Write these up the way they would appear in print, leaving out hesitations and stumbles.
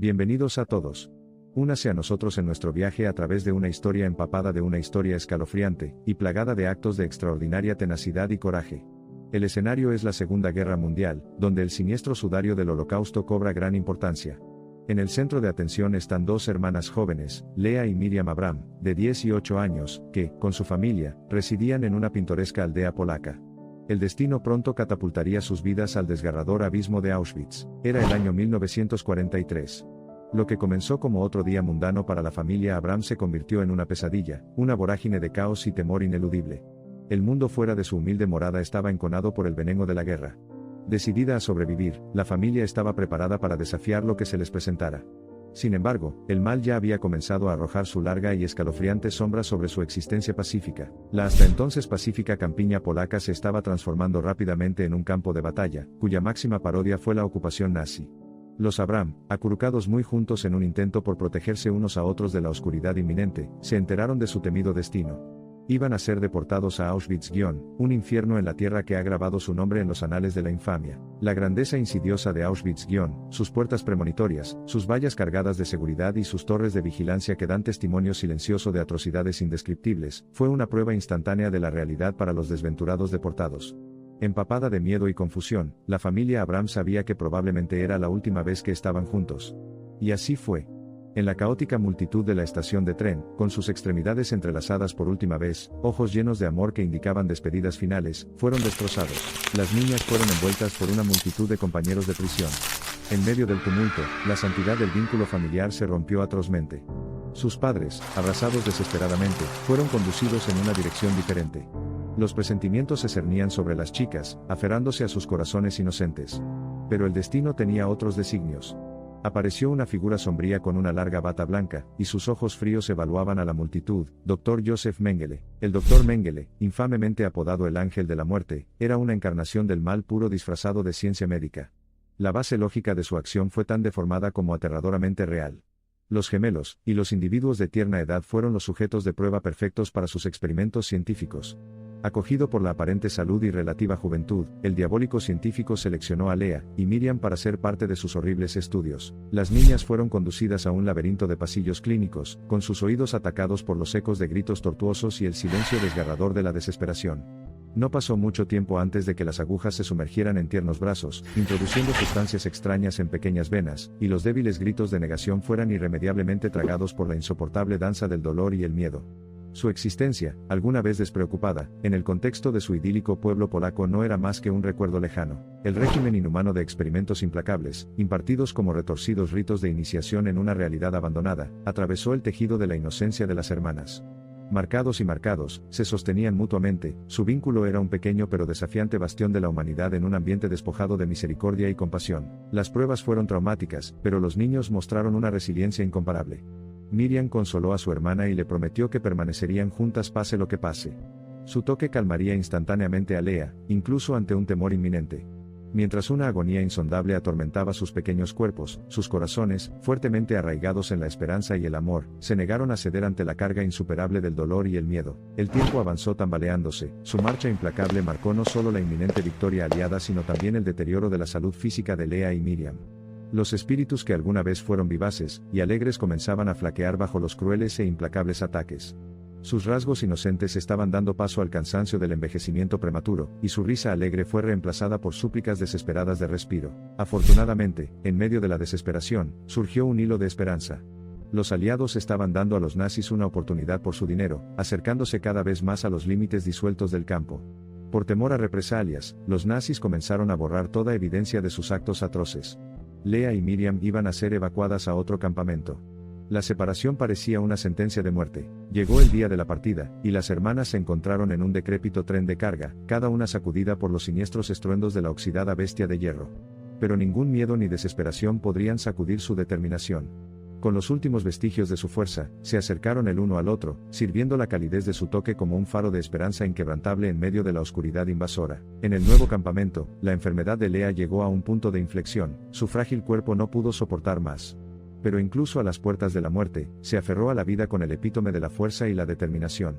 Bienvenidos a todos. Únase a nosotros en nuestro viaje a través de una historia empapada de una historia escalofriante, y plagada de actos de extraordinaria tenacidad y coraje. El escenario es la Segunda Guerra Mundial, donde el siniestro sudario del Holocausto cobra gran importancia. En el centro de atención están dos hermanas jóvenes, Leah y Miriam Abram, de 10 y 8 años, que, con su familia, residían en una pintoresca aldea polaca. El destino pronto catapultaría sus vidas al desgarrador abismo de Auschwitz. Era el año 1943. Lo que comenzó como otro día mundano para la familia Abram se convirtió en una pesadilla, una vorágine de caos y temor ineludible. El mundo fuera de su humilde morada estaba enconado por el veneno de la guerra. Decidida a sobrevivir, la familia estaba preparada para desafiar lo que se les presentara. Sin embargo, el mal ya había comenzado a arrojar su larga y escalofriante sombra sobre su existencia pacífica. La hasta entonces pacífica campiña polaca se estaba transformando rápidamente en un campo de batalla, cuya máxima parodia fue la ocupación nazi. Los Abram, acurrucados muy juntos en un intento por protegerse unos a otros de la oscuridad inminente, se enteraron de su temido destino. Iban a ser deportados a Auschwitz, un infierno en la tierra que ha grabado su nombre en los anales de la infamia. La grandeza insidiosa de Auschwitz, sus puertas premonitorias, sus vallas cargadas de seguridad y sus torres de vigilancia que dan testimonio silencioso de atrocidades indescriptibles, fue una prueba instantánea de la realidad para los desventurados deportados. Empapada de miedo y confusión, la familia Abram sabía que probablemente era la última vez que estaban juntos. Y así fue. En la caótica multitud de la estación de tren, con sus extremidades entrelazadas por última vez, ojos llenos de amor que indicaban despedidas finales, fueron destrozados. Las niñas fueron envueltas por una multitud de compañeros de prisión. En medio del tumulto, la santidad del vínculo familiar se rompió atrozmente. Sus padres, abrazados desesperadamente, fueron conducidos en una dirección diferente. Los presentimientos se cernían sobre las chicas, aferrándose a sus corazones inocentes. Pero el destino tenía otros designios. Apareció una figura sombría con una larga bata blanca, y sus ojos fríos evaluaban a la multitud. Dr. Joseph Mengele. El Dr. Mengele, infamemente apodado el Ángel de la Muerte, era una encarnación del mal puro disfrazado de ciencia médica. La base lógica de su acción fue tan deformada como aterradoramente real. Los gemelos, y los individuos de tierna edad fueron los sujetos de prueba perfectos para sus experimentos científicos. Acogido por la aparente salud y relativa juventud, el diabólico científico seleccionó a Leah y Miriam para ser parte de sus horribles estudios. Las niñas fueron conducidas a un laberinto de pasillos clínicos, con sus oídos atacados por los ecos de gritos tortuosos y el silencio desgarrador de la desesperación. No pasó mucho tiempo antes de que las agujas se sumergieran en tiernos brazos, introduciendo sustancias extrañas en pequeñas venas, y los débiles gritos de negación fueran irremediablemente tragados por la insoportable danza del dolor y el miedo. Su existencia, alguna vez despreocupada, en el contexto de su idílico pueblo polaco no era más que un recuerdo lejano. El régimen inhumano de experimentos implacables, impartidos como retorcidos ritos de iniciación en una realidad abandonada, atravesó el tejido de la inocencia de las hermanas. Marcados y marcados, se sostenían mutuamente, su vínculo era un pequeño pero desafiante bastión de la humanidad en un ambiente despojado de misericordia y compasión. Las pruebas fueron traumáticas, pero los niños mostraron una resiliencia incomparable. Miriam consoló a su hermana y le prometió que permanecerían juntas pase lo que pase. Su toque calmaría instantáneamente a Leah, incluso ante un temor inminente. Mientras una agonía insondable atormentaba sus pequeños cuerpos, sus corazones, fuertemente arraigados en la esperanza y el amor, se negaron a ceder ante la carga insuperable del dolor y el miedo. El tiempo avanzó tambaleándose, su marcha implacable marcó no solo la inminente victoria aliada sino también el deterioro de la salud física de Leah y Miriam. Los espíritus que alguna vez fueron vivaces y alegres comenzaban a flaquear bajo los crueles e implacables ataques. Sus rasgos inocentes estaban dando paso al cansancio del envejecimiento prematuro, y su risa alegre fue reemplazada por súplicas desesperadas de respiro. Afortunadamente, en medio de la desesperación, surgió un hilo de esperanza. Los aliados estaban dando a los nazis una oportunidad por su dinero, acercándose cada vez más a los límites disueltos del campo. Por temor a represalias, los nazis comenzaron a borrar toda evidencia de sus actos atroces. Leah y Miriam iban a ser evacuadas a otro campamento. La separación parecía una sentencia de muerte. Llegó el día de la partida, y las hermanas se encontraron en un decrépito tren de carga, cada una sacudida por los siniestros estruendos de la oxidada bestia de hierro. Pero ningún miedo ni desesperación podrían sacudir su determinación. Con los últimos vestigios de su fuerza, se acercaron el uno al otro, sirviendo la calidez de su toque como un faro de esperanza inquebrantable en medio de la oscuridad invasora. En el nuevo campamento, la enfermedad de Leah llegó a un punto de inflexión, su frágil cuerpo no pudo soportar más. Pero incluso a las puertas de la muerte, se aferró a la vida con el epítome de la fuerza y la determinación.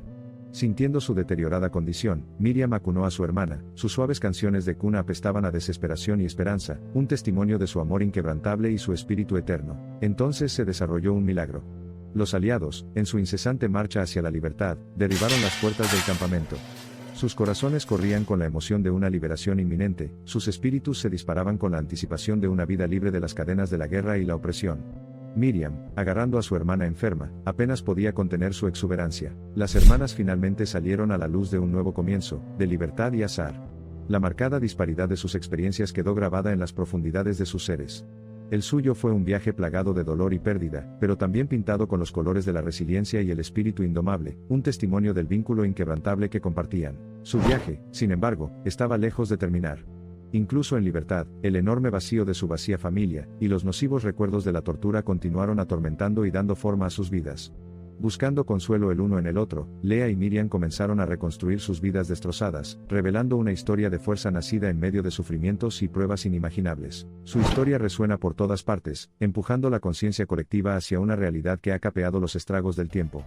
Sintiendo su deteriorada condición, Miriam acunó a su hermana. Sus suaves canciones de cuna apestaban a desesperación y esperanza, un testimonio de su amor inquebrantable y su espíritu eterno. Entonces se desarrolló un milagro. Los aliados, en su incesante marcha hacia la libertad, derribaron las puertas del campamento. Sus corazones corrían con la emoción de una liberación inminente, sus espíritus se disparaban con la anticipación de una vida libre de las cadenas de la guerra y la opresión. Miriam, agarrando a su hermana enferma, apenas podía contener su exuberancia. Las hermanas finalmente salieron a la luz de un nuevo comienzo, de libertad y azar. La marcada disparidad de sus experiencias quedó grabada en las profundidades de sus seres. El suyo fue un viaje plagado de dolor y pérdida, pero también pintado con los colores de la resiliencia y el espíritu indomable, un testimonio del vínculo inquebrantable que compartían. Su viaje, sin embargo, estaba lejos de terminar. Incluso en libertad, el enorme vacío de su vacía familia, y los nocivos recuerdos de la tortura continuaron atormentando y dando forma a sus vidas. Buscando consuelo el uno en el otro, Lea y Miriam comenzaron a reconstruir sus vidas destrozadas, revelando una historia de fuerza nacida en medio de sufrimientos y pruebas inimaginables. Su historia resuena por todas partes, empujando la conciencia colectiva hacia una realidad que ha capeado los estragos del tiempo.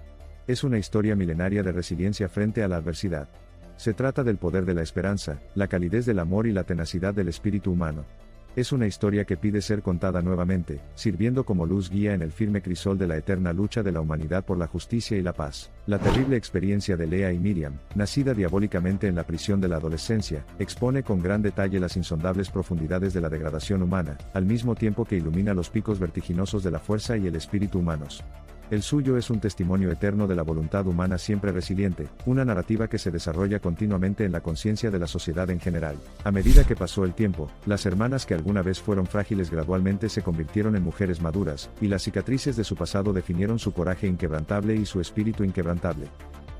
Es una historia milenaria de resiliencia frente a la adversidad. Se trata del poder de la esperanza, la calidez del amor y la tenacidad del espíritu humano. Es una historia que pide ser contada nuevamente, sirviendo como luz guía en el firme crisol de la eterna lucha de la humanidad por la justicia y la paz. La terrible experiencia de Lea y Miriam, nacida diabólicamente en la prisión de la adolescencia, expone con gran detalle las insondables profundidades de la degradación humana, al mismo tiempo que ilumina los picos vertiginosos de la fuerza y el espíritu humanos. El suyo es un testimonio eterno de la voluntad humana siempre resiliente, una narrativa que se desarrolla continuamente en la conciencia de la sociedad en general. A medida que pasó el tiempo, las hermanas que alguna vez fueron frágiles gradualmente se convirtieron en mujeres maduras, y las cicatrices de su pasado definieron su coraje inquebrantable y su espíritu inquebrantable.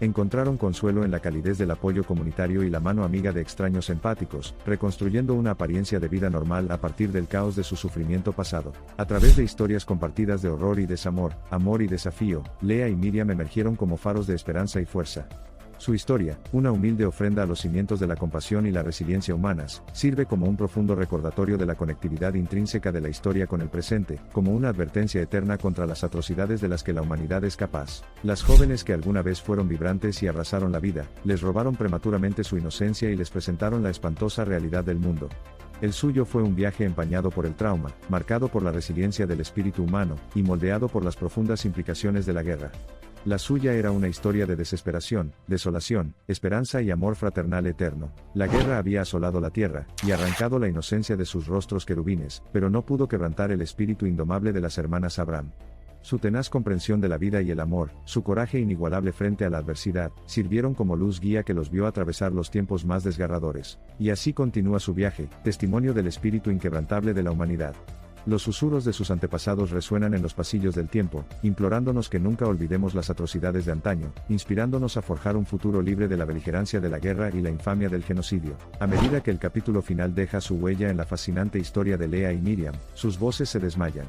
Encontraron consuelo en la calidez del apoyo comunitario y la mano amiga de extraños empáticos, reconstruyendo una apariencia de vida normal a partir del caos de su sufrimiento pasado. A través de historias compartidas de horror y desamor, amor y desafío, Lea y Miriam emergieron como faros de esperanza y fuerza. Su historia, una humilde ofrenda a los cimientos de la compasión y la resiliencia humanas, sirve como un profundo recordatorio de la conectividad intrínseca de la historia con el presente, como una advertencia eterna contra las atrocidades de las que la humanidad es capaz. Las jóvenes que alguna vez fueron vibrantes y abrazaron la vida, les robaron prematuramente su inocencia y les presentaron la espantosa realidad del mundo. El suyo fue un viaje empañado por el trauma, marcado por la resiliencia del espíritu humano, y moldeado por las profundas implicaciones de la guerra. La suya era una historia de desesperación, desolación, esperanza y amor fraternal eterno. La guerra había asolado la tierra, y arrancado la inocencia de sus rostros querubines, pero no pudo quebrantar el espíritu indomable de las hermanas Abraham. Su tenaz comprensión de la vida y el amor, su coraje inigualable frente a la adversidad, sirvieron como luz guía que los vio atravesar los tiempos más desgarradores. Y así continúa su viaje, testimonio del espíritu inquebrantable de la humanidad. Los susurros de sus antepasados resuenan en los pasillos del tiempo, implorándonos que nunca olvidemos las atrocidades de antaño, inspirándonos a forjar un futuro libre de la beligerancia de la guerra y la infamia del genocidio. A medida que el capítulo final deja su huella en la fascinante historia de Lea y Miriam, sus voces se desmayan.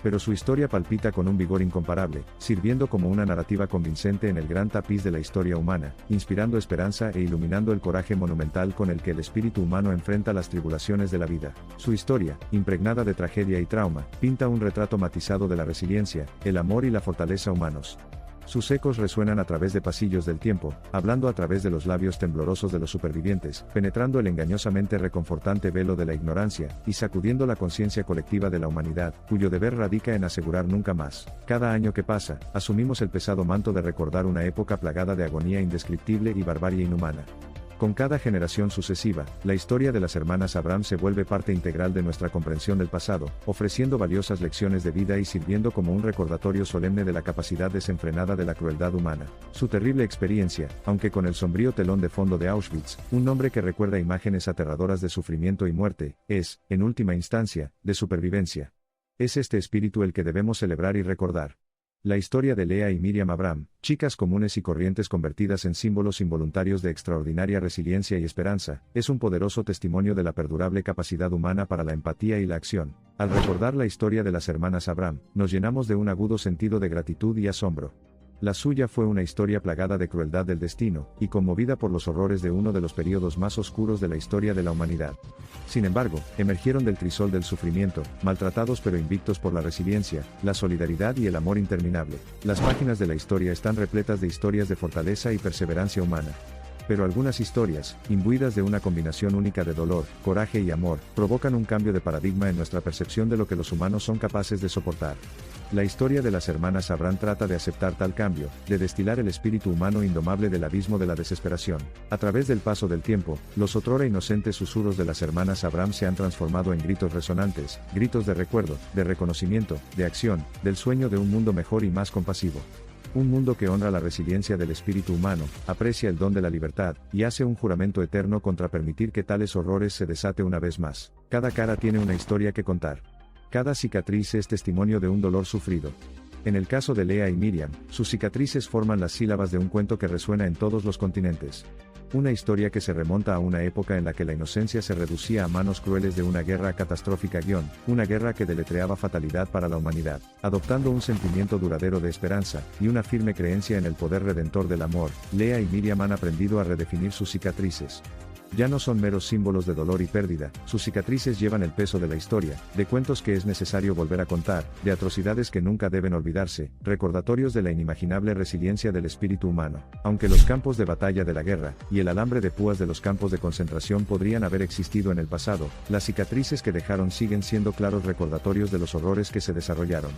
Pero su historia palpita con un vigor incomparable, sirviendo como una narrativa convincente en el gran tapiz de la historia humana, inspirando esperanza e iluminando el coraje monumental con el que el espíritu humano enfrenta las tribulaciones de la vida. Su historia, impregnada de tragedia y trauma, pinta un retrato matizado de la resiliencia, el amor y la fortaleza humanos. Sus ecos resuenan a través de pasillos del tiempo, hablando a través de los labios temblorosos de los supervivientes, penetrando el engañosamente reconfortante velo de la ignorancia, y sacudiendo la conciencia colectiva de la humanidad, cuyo deber radica en asegurar nunca más. Cada año que pasa, asumimos el pesado manto de recordar una época plagada de agonía indescriptible y barbarie inhumana. Con cada generación sucesiva, la historia de las hermanas Abraham se vuelve parte integral de nuestra comprensión del pasado, ofreciendo valiosas lecciones de vida y sirviendo como un recordatorio solemne de la capacidad desenfrenada de la crueldad humana. Su terrible experiencia, aunque con el sombrío telón de fondo de Auschwitz, un nombre que recuerda imágenes aterradoras de sufrimiento y muerte, es, en última instancia, de supervivencia. Es este espíritu el que debemos celebrar y recordar. La historia de Lea y Miriam Abraham, chicas comunes y corrientes convertidas en símbolos involuntarios de extraordinaria resiliencia y esperanza, es un poderoso testimonio de la perdurable capacidad humana para la empatía y la acción. Al recordar la historia de las hermanas Abraham, nos llenamos de un agudo sentido de gratitud y asombro. La suya fue una historia plagada de crueldad del destino, y conmovida por los horrores de uno de los periodos más oscuros de la historia de la humanidad. Sin embargo, emergieron del crisol del sufrimiento, maltratados pero invictos por la resiliencia, la solidaridad y el amor interminable. Las páginas de la historia están repletas de historias de fortaleza y perseverancia humana. Pero algunas historias, imbuidas de una combinación única de dolor, coraje y amor, provocan un cambio de paradigma en nuestra percepción de lo que los humanos son capaces de soportar. La historia de las hermanas Abraham trata de aceptar tal cambio, de destilar el espíritu humano indomable del abismo de la desesperación. A través del paso del tiempo, los otrora inocentes susurros de las hermanas Abraham se han transformado en gritos resonantes, gritos de recuerdo, de reconocimiento, de acción, del sueño de un mundo mejor y más compasivo. Un mundo que honra la resiliencia del espíritu humano, aprecia el don de la libertad, y hace un juramento eterno contra permitir que tales horrores se desate una vez más. Cada cara tiene una historia que contar. Cada cicatriz es testimonio de un dolor sufrido. En el caso de Leah y Miriam, sus cicatrices forman las sílabas de un cuento que resuena en todos los continentes. Una historia que se remonta a una época en la que la inocencia se reducía a manos crueles de una guerra catastrófica una guerra que deletreaba fatalidad para la humanidad, adoptando un sentimiento duradero de esperanza, y una firme creencia en el poder redentor del amor. Leah y Miriam han aprendido a redefinir sus cicatrices. Ya no son meros símbolos de dolor y pérdida, sus cicatrices llevan el peso de la historia, de cuentos que es necesario volver a contar, de atrocidades que nunca deben olvidarse, recordatorios de la inimaginable resiliencia del espíritu humano. Aunque los campos de batalla de la guerra, y el alambre de púas de los campos de concentración podrían haber existido en el pasado, las cicatrices que dejaron siguen siendo claros recordatorios de los horrores que se desarrollaron.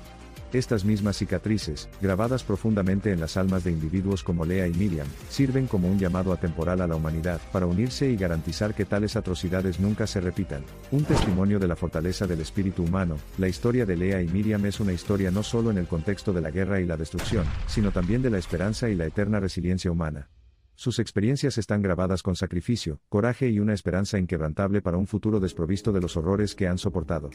Estas mismas cicatrices, grabadas profundamente en las almas de individuos como Leah y Miriam, sirven como un llamado atemporal a la humanidad, para unirse y garantizar que tales atrocidades nunca se repitan. Un testimonio de la fortaleza del espíritu humano, la historia de Leah y Miriam es una historia no solo en el contexto de la guerra y la destrucción, sino también de la esperanza y la eterna resiliencia humana. Sus experiencias están grabadas con sacrificio, coraje y una esperanza inquebrantable para un futuro desprovisto de los horrores que han soportado.